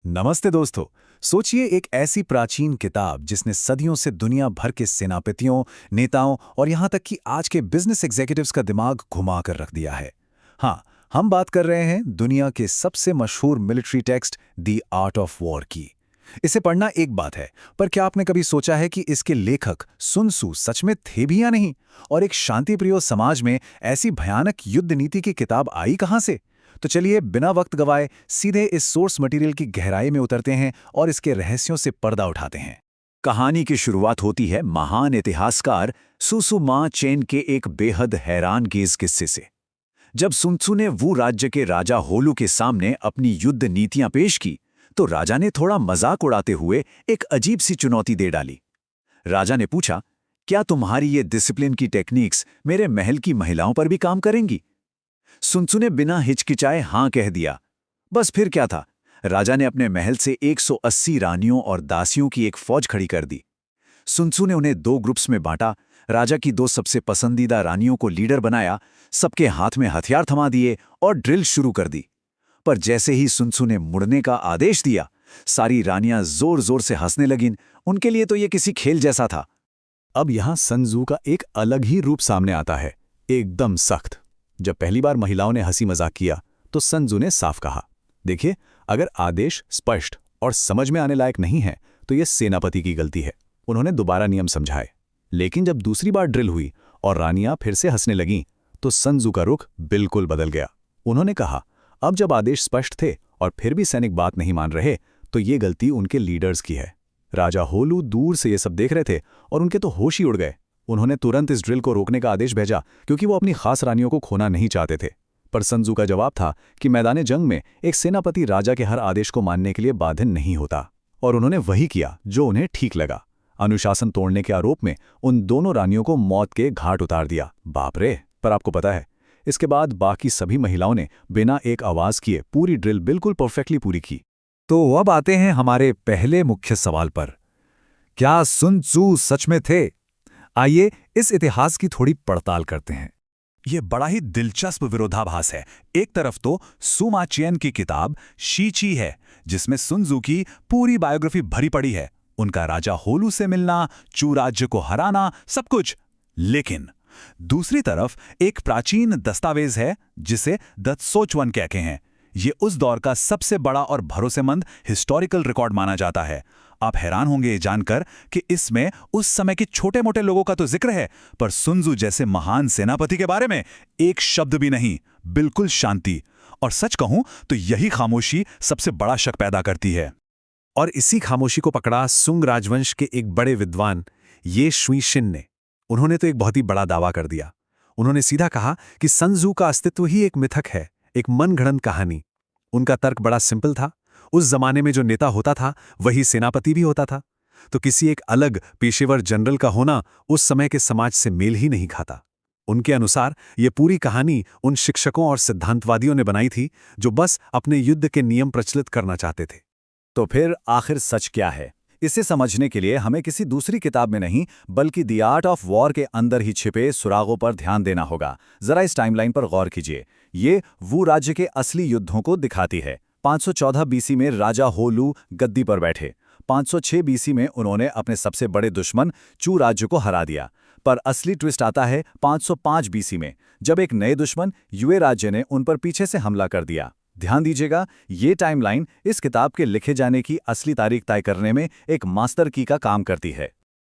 नमस्ते दोस्तों। सोचिए एक ऐसी प्राचीन किताब जिसने सदियों से दुनिया भर के सेनापतियों, नेताओं और यहाँ तक कि आज के बिजनेस एग्जीक्यूटिव्स का दिमाग घुमा कर रख दिया है। हाँ, हम बात कर रहे हैं दुनिया के सबसे मशहूर military text the art of war की। इसे पढ़ना एक बात है, पर क्या आपने कभी सोचा है कि इसके लेखक सुन त्सु सच में थे भी या नहीं? और एक शांतिप्रिय समाज में ऐसी भयानक युद्ध नीति की किताब आई कहाँ से? तो चलिए बिना वक्त गवाए सीधे इस सोर्स मटेरियल की गहराई में उतरते हैं और इसके रहस्यों से पर्दा उठाते हैं। कहानी की शुरुआत होती है महान इतिहासकार सुसु मा चेन के एक बेहद हैरानगेज किस्से से। जब सुन त्सु ने वू राज्य के राजा होलू के सामने अपनी युद्ध नीतियां पेश की, तो राजा ने थोड़ा मजाक उड़ाते हुए एक अजीब सी चुनौती दे डाली। राजा ने पूछा, क्या तुम्हारी ये डिसिप्लिन की टेक्निक्स मेरे महल की महिलाओं पर भी काम करेंगी? सुन त्सु ने बिना हिचकिचाए हां कह दिया। बस फिर क्या था, राजा ने अपने महल से 180 रानियों और दासियों की एक फौज खड़ी कर दी। सुन त्सु ने उन्हें दो ग्रुप्स में बांटा, राजा की दो सबसे पसंदीदा रानियों को लीडर बनाया, सबके हाथ में हथियार थमा दिए और ड्रिल शुरू कर दी। पर जैसे ही सुन त्सु ने मुड़ने का आदेश दिया, सारी रानियां जोर जोर से हंसने लगीं। उनके लिए तो ये किसी खेल जैसा था। अब यहाँ सन त्सु का एक अलग ही रूप सामने आता है, एकदम सख्त। जब पहली बार महिलाओं ने हंसी मजाक किया तो सन त्सु ने साफ कहा, देखिए, अगर आदेश स्पष्ट और समझ में आने लायक नहीं है तो यह सेनापति की गलती है। उन्होंने दोबारा नियम समझाए। लेकिन जब दूसरी बार ड्रिल हुई और रानियां फिर से हंसने लगीं, तो सन त्सु का रुख बिल्कुल बदल गया। उन्होंने कहा, अब जब आदेश स्पष्ट थे और फिर भी सैनिक बात नहीं मान रहे, तो ये गलती उनके लीडर्स की है। राजा होलू दूर से ये सब देख रहे थे और उनके तो होश ही उड़ गए। उन्होंने तुरंत इस ड्रिल को रोकने का आदेश भेजा, क्योंकि वो अपनी खास रानियों को खोना नहीं चाहते थे। पर सन त्सु का जवाब था कि मैदान जंग में एक सेनापति राजा के हर आदेश को मानने के लिए बाध्य नहीं होता। और उन्होंने वही किया जो उन्हें ठीक लगा। अनुशासन तोड़ने के आरोप में उन दोनों रानियों को मौत के घाट उतार दिया। बाप रे! पर आपको पता है, इसके बाद बाकी सभी महिलाओं ने बिना एक आवाज किए पूरी ड्रिल बिल्कुल परफेक्टली पूरी की। तो अब आते हैं हमारे पहले मुख्य सवाल पर। क्या सुन त्सु सच में थे? आइए इस इतिहास की थोड़ी पड़ताल करते हैं। यह बड़ा ही दिलचस्प विरोधाभास है। एक तरफ तो सु मा चेन की किताब शी ची है, जिसमें सुन त्सु की पूरी बायोग्राफी भरी पड़ी है, उनका राजा होलू से मिलना, चू राज्य को हराना, सब कुछ। लेकिन दूसरी तरफ एक प्राचीन दस्तावेज है जिसे दत्सोचवन कहते हैं। ये उस दौर का सबसे बड़ा और भरोसेमंद हिस्टोरिकल रिकॉर्ड माना जाता है। आप हैरान होंगे ये जानकर कि इसमें उस समय के छोटे मोटे लोगों का तो जिक्र है, पर सुन त्सु जैसे महान सेनापति के बारे में एक शब्द भी नहीं। बिल्कुल शांति। और सच कहूं तो यही खामोशी सबसे बड़ा शक पैदा करती है। और इसी खामोशी को पकड़ा सुंग राजवंश के एक बड़े विद्वान ये शुइशिन ने। उन्होंने तो एक बहुत ही बड़ा दावा कर दिया। उन्होंने सीधा कहा कि सन त्सु का अस्तित्व ही एक मिथक है, एक मनगढ़ंत कहानी। उनका तर्क बड़ा सिंपल था। उस जमाने में जो नेता होता था वही सेनापति भी होता था, तो किसी एक अलग पेशेवर जनरल का होना उस समय के समाज से मेल ही नहीं खाता। उनके अनुसार ये पूरी कहानी उन शिक्षकों और सिद्धांतवादियों ने बनाई थी जो बस अपने युद्ध के नियम प्रचलित करना चाहते थे। तो फिर आखिर सच क्या है? इसे समझने के लिए हमें किसी दूसरी किताब में नहीं, बल्कि द आर्ट ऑफ वॉर के अंदर ही छिपे सुरागों पर ध्यान देना होगा। जरा इस टाइमलाइन पर गौर कीजिए। ये वू राज्य के असली युद्धों को दिखाती है। 514 बीसी में राजा होलू गद्दी पर बैठे। 506 बीसी में उन्होंने अपने सबसे बड़े दुश्मन चू राज्य को हरा दिया। पर असली ट्विस्ट आता है 505 बीसी में, जब एक नए दुश्मन युए राज्य ने उन पर पीछे से हमला कर दिया। ध्यान दीजिएगा, ये टाइमलाइन इस किताब के लिखे जाने की असली तारीख तय करने में एक मास्टर की का काम करती है।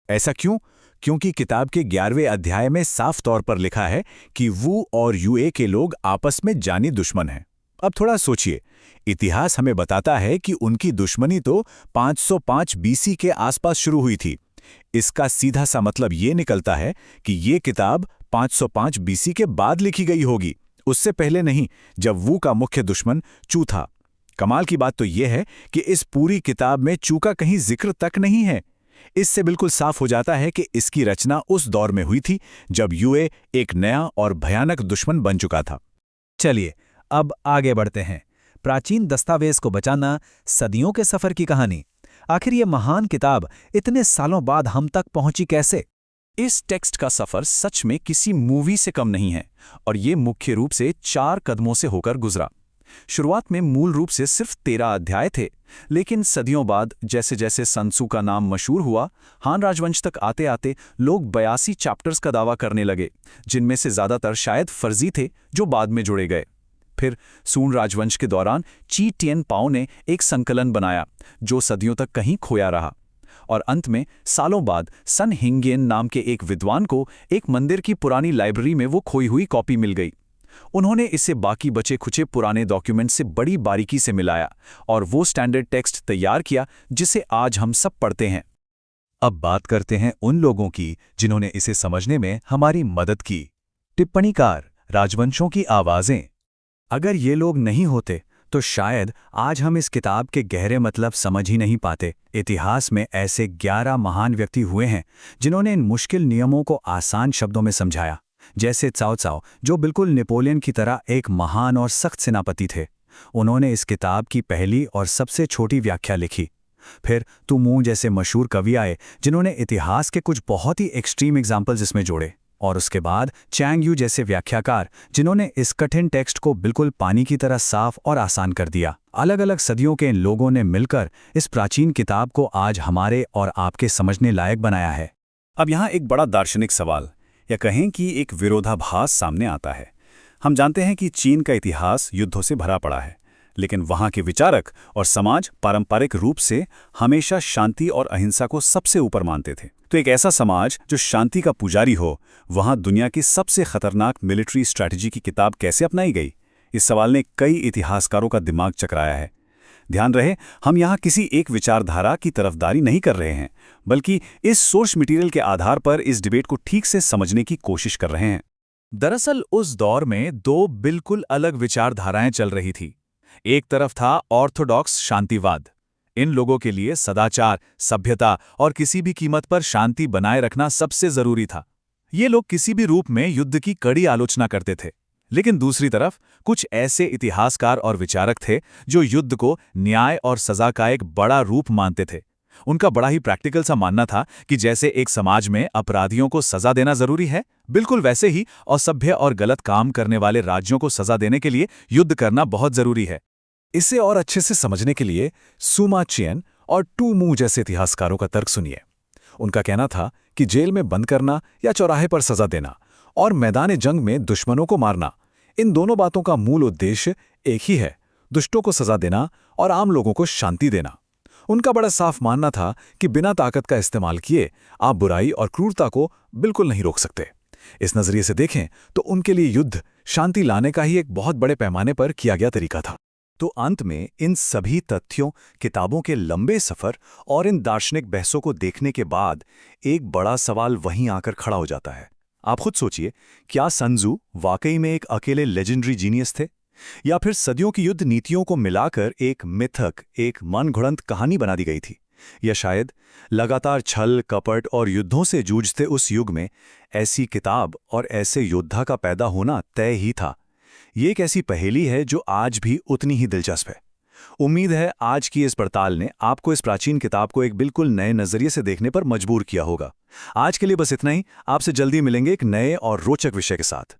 ऐसा क्यों? क्योंकि किताब के 11वें अध्याय में साफ तौर पर लिखा है कि वू और यूए के लोग आपस में जानी दुश्मन हैं। अब थोड़ा सोचिए, इतिहास हमें बताता है कि उनकी दुश्मनी तो 505 बीसी के आसपास शुरू हुई थी। इसका सीधा सा मतलब ये निकलता है कि ये किताब 505 बीसी के बाद लिखी गई होगी, उससे पहले नहीं, जब वू का मुख्य दुश्मन चू था। कमाल की बात तो यह है कि इस पूरी किताब में चू का कहीं जिक्र तक नहीं है। इससे बिल्कुल साफ हो जाता है कि इसकी रचना उस दौर में हुई थी जब यूए एक नया और भयानक दुश्मन बन चुका था। चलिए अब आगे बढ़ते हैं। प्राचीन दस्तावेज को बचाना, सदियों के सफर की कहानी। आखिर ये महान किताब इतने सालों बाद हम तक पहुंची कैसे? इस टेक्स्ट का सफर सच में किसी मूवी से कम नहीं है, और ये मुख्य रूप से 4 कदमों से होकर गुजरा। शुरुआत में मूल रूप से सिर्फ 13 अध्याय थे, लेकिन सदियों बाद जैसे जैसे sun tzu का नाम मशहूर हुआ, हान राजवंश तक आते आते लोग 82 चैप्टर्स का दावा करने लगे, जिनमें से ज़्यादातर शायद फर्जी थे जो बाद में जोड़े गए। फिर सून राजवंश के दौरान ची टिएन पाओ ने एक संकलन बनाया जो सदियों तक कहीं खोया रहा, और अंत में सालों बाद सन हिंगियन नाम के एक विद्वान को एक मंदिर की पुरानी लाइब्रेरी में वो खोई हुई कॉपी मिल गई। उन्होंने इसे बाकी बचे खुचे पुराने डॉक्यूमेंट से बड़ी बारीकी से मिलाया और वो स्टैंडर्ड टेक्स्ट तैयार किया जिसे आज हम सब पढ़ते हैं। अब बात करते हैं उन लोगों की जिन्होंने इसे समझने में हमारी मदद की। टिप्पणीकार, राजवंशों की आवाज़ें। अगर ये लोग नहीं होते तो शायद आज हम इस किताब के गहरे मतलब समझ ही नहीं पाते। इतिहास में ऐसे 11 महान व्यक्ति हुए हैं जिन्होंने इन मुश्किल नियमों को आसान शब्दों में समझाया, जैसे cao cao, जो बिल्कुल नेपोलियन की तरह एक महान और सख्त सेनापति थे। उन्होंने इस किताब की पहली और सबसे छोटी व्याख्या लिखी। फिर तू मू जैसे मशहूर कवि आए जिन्होंने इतिहास के कुछ बहुत ही एक्सट्रीम एग्जाम्पल्स इसमें जोड़े, और उसके बाद चैंग यू जैसे व्याख्याकार जिन्होंने इस कठिन टेक्स्ट को बिल्कुल पानी की तरह साफ और आसान कर दिया। अलग अलग सदियों के इन लोगों ने मिलकर इस प्राचीन किताब को आज हमारे और आपके समझने लायक बनाया है। अब यहाँ एक बड़ा दार्शनिक सवाल या कहें कि एक विरोधाभास सामने आता है। हम जानते हैं कि चीन का इतिहास युद्धों से भरा पड़ा है, लेकिन वहाँ के विचारक और समाज पारंपरिक रूप से हमेशा शांति और अहिंसा को सबसे ऊपर मानते थे। तो एक ऐसा समाज जो शांति का पुजारी हो, वहाँ दुनिया की सबसे खतरनाक मिलिट्री स्ट्रैटेजी की किताब कैसे अपनाई गई? इस सवाल ने कई इतिहासकारों का दिमाग चकराया है। ध्यान रहे, हम यहाँ किसी एक विचारधारा की तरफदारी नहीं कर रहे हैं, बल्कि इस सोर्स मटेरियल के आधार पर इस डिबेट को ठीक से समझने की कोशिश कर रहे हैं। दरअसल उस दौर में दो बिल्कुल अलग विचारधाराएं चल रही थी। एक तरफ था ऑर्थोडॉक्स शांतिवाद। इन लोगों के लिए सदाचार, सभ्यता और किसी भी कीमत पर शांति बनाए रखना सबसे जरूरी था। ये लोग किसी भी रूप में युद्ध की कड़ी आलोचना करते थे। लेकिन दूसरी तरफ कुछ ऐसे इतिहासकार और विचारक थे जो युद्ध को न्याय और सजा का एक बड़ा रूप मानते थे। उनका बड़ा ही प्रैक्टिकल सा मानना था कि जैसे एक समाज में अपराधियों को सजा देना जरूरी है, बिल्कुल वैसे ही असभ्य और गलत काम करने वाले राज्यों को सजा देने के लिए युद्ध करना बहुत जरूरी है। इसे और अच्छे से समझने के लिए सुमा चिएन और टू मू जैसे इतिहासकारों का तर्क सुनिए। उनका कहना था कि जेल में बंद करना या चौराहे पर सजा देना और मैदान जंग में दुश्मनों को मारना, इन दोनों बातों का मूल उद्देश्य एक ही है, दुष्टों को सजा देना और आम लोगों को शांति देना। उनका बड़ा साफ मानना था कि बिना ताकत का इस्तेमाल किए आप बुराई और क्रूरता को बिल्कुल नहीं रोक सकते। इस नजरिए से देखें तो उनके लिए युद्ध शांति लाने का ही एक बहुत बड़े पैमाने पर किया गया तरीका था। तो अंत में इन सभी तथ्यों, किताबों के लंबे सफर और इन दार्शनिक बहसों को देखने के बाद एक बड़ा सवाल वहीं आकर खड़ा हो जाता है। आप खुद सोचिए, क्या sun tzu वाकई में एक अकेले लेजेंडरी जीनियस थे, या फिर सदियों की युद्ध नीतियों को मिलाकर एक मिथक, एक मनगढ़ंत कहानी बना दी गई थी? या शायद लगातार छल, कपट और युद्धों से जूझते उस युग में ऐसी किताब और ऐसे योद्धा का पैदा होना तय ही था? ये एक ऐसी पहेली है जो आज भी उतनी ही दिलचस्प है। उम्मीद है आज की इस पड़ताल ने आपको इस प्राचीन किताब को एक बिल्कुल नए नजरिए से देखने पर मजबूर किया होगा। आज के लिए बस इतना ही। आपसे जल्दी मिलेंगे एक नए और रोचक विषय के साथ।